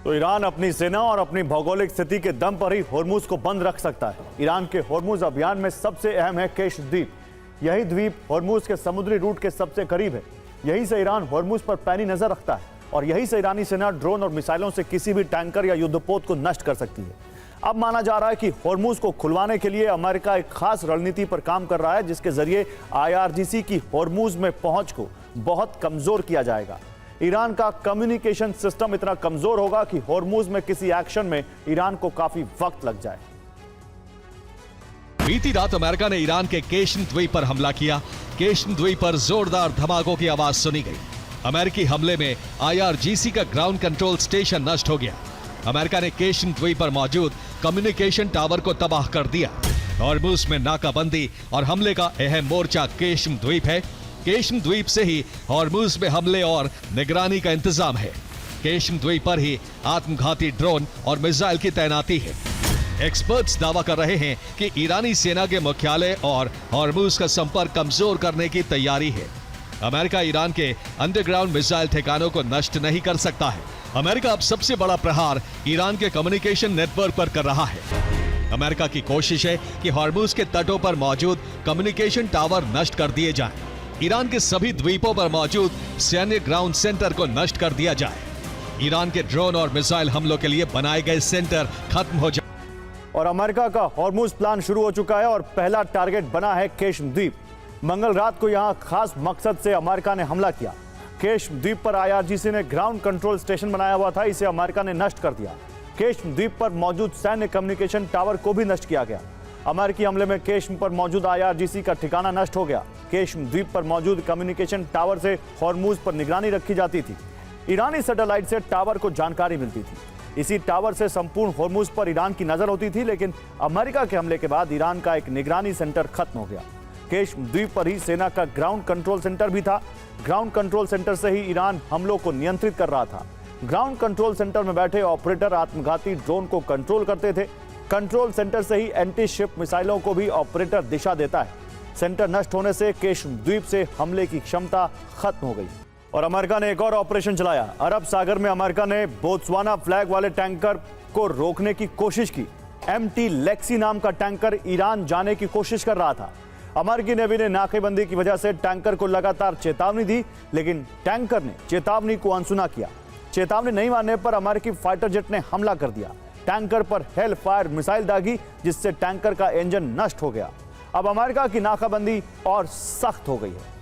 तो ईरान अपनी सेना और अपनी भौगोलिक स्थिति के दम पर ही होर्मुज को बंद रख सकता है। ईरान के होर्मुज अभियान में सबसे अहम है केश द्वीप। यही द्वीप होर्मुज के समुद्री रूट के सबसे करीब है। यहीं से ईरान होर्मुज पर पैनी नजर रखता है और यहीं से ईरानी सेना ड्रोन और मिसाइलों से किसी भी टैंकर या युद्धपोत को नष्ट कर सकती है। अब माना जा रहा है कि होर्मुज को खुलवाने के लिए अमेरिका एक खास रणनीति पर काम कर रहा है, जिसके जरिए IRGC की होर्मुज में पहुंच को बहुत कमजोर किया जाएगा। ईरान का कम्युनिकेशन सिस्टम इतना कमजोर होगा कि होर्मुज में किसी एक्शन में ईरान को काफी वक्त लग जाए। बीती रात अमेरिका ने ईरान के केशन द्वीप पर हमला किया। केशन द्वीप पर जोरदार धमाकों की आवाज सुनी गई। अमेरिकी हमले में IRGC का ग्राउंड कंट्रोल स्टेशन नष्ट हो गया। अमेरिका ने केशन द्वीप पर मौजूद कम्युनिकेशन टावर को तबाह कर दिया। होर्मुज में नाकाबंदी और हमले का अहम मोर्चा केशन द्वीप है। केशन द्वीप से ही होर्मुज में हमले और निगरानी का इंतजाम है। केशन द्वीप पर ही आत्मघाती ड्रोन और मिसाइल की तैनाती है। एक्सपर्ट्स दावा कर रहे हैं कि ईरानी सेना के मुख्यालय और होर्मुज का संपर्क कमजोर करने की तैयारी है। अमेरिका ईरान के अंडरग्राउंड मिसाइल ठिकानों को नष्ट नहीं कर सकता है। अमेरिका अब सबसे बड़ा प्रहार ईरान के कम्युनिकेशन नेटवर्क पर कर रहा है। अमेरिका की कोशिश है कि होर्मुज के तटों पर मौजूद कम्युनिकेशन टावर नष्ट कर दिए जाएं। ईरान के सभी द्वीपों पर मौजूद सैन्य ग्राउंड सेंटर को नष्ट कर दिया जाए। ईरान के ड्रोन और मिसाइल हमलों के लिए बनाए गए सेंटर खत्म हो जाए। और अमेरिका का होर्मुज प्लान शुरू हो चुका है और पहला टारगेट बना है केशन द्वीप। मंगल रात को यहां खास मकसद से अमेरिका ने हमला किया। केशन द्वीप पर IRGC ने ग्राउंड कंट्रोल स्टेशन बनाया हुआ था, इसे अमेरिका ने नष्ट कर दिया। केशन द्वीप पर मौजूद सैन्य कम्युनिकेशन टावर को भी नष्ट किया गया। अमेरिकी हमले में केशन पर मौजूद IRGC का ठिकाना नष्ट हो गया। केशन द्वीप पर मौजूद कम्युनिकेशन टावर से होर्मुज पर निगरानी रखी जाती थी। ईरानी सैटेलाइट से टावर को जानकारी मिलती थी। इसी टावर से संपूर्ण होर्मुज पर ईरान की नजर होती थी, लेकिन अमेरिका के हमले के बाद ईरान का एक निगरानी सेंटर खत्म हो गया। केशन द्वीप पर ही सेना का ग्राउंड कंट्रोल सेंटर भी था। ग्राउंड कंट्रोल सेंटर से ही ईरान हमलों को नियंत्रित कर रहा था। ग्राउंड कंट्रोल सेंटर में बैठे ऑपरेटर आत्मघाती ड्रोन को कंट्रोल करते थे। कंट्रोल सेंटर से ही एंटी शिप मिसाइलों को भी ऑपरेटर दिशा देता है। सेंटर नष्ट होने से केशन द्वीप से हमले की क्षमता खत्म हो गई और अमेरिका ने एक और ऑपरेशन चलाया। अरब सागर में अमेरिका ने बोत्सवाना फ्लैग वाले टैंकर को रोकने की कोशिश की। MT लेक्सी नाम का टैंकर ईरान जाने की कोशिश कर रहा था। अमेरिकी नेवी ने नाकेबंदी की वजह से टैंकर को लगातार चेतावनी दी, लेकिन टैंकर ने चेतावनी को अनसुना किया। चेतावनी नहीं मानने पर अमेरिकी फाइटर जेट ने हमला कर दिया। टैंकर पर हेल फायर मिसाइल दागी, जिससे टैंकर का इंजन नष्ट हो गया। अब अमेरिका की नाकाबंदी और सख्त हो गई है।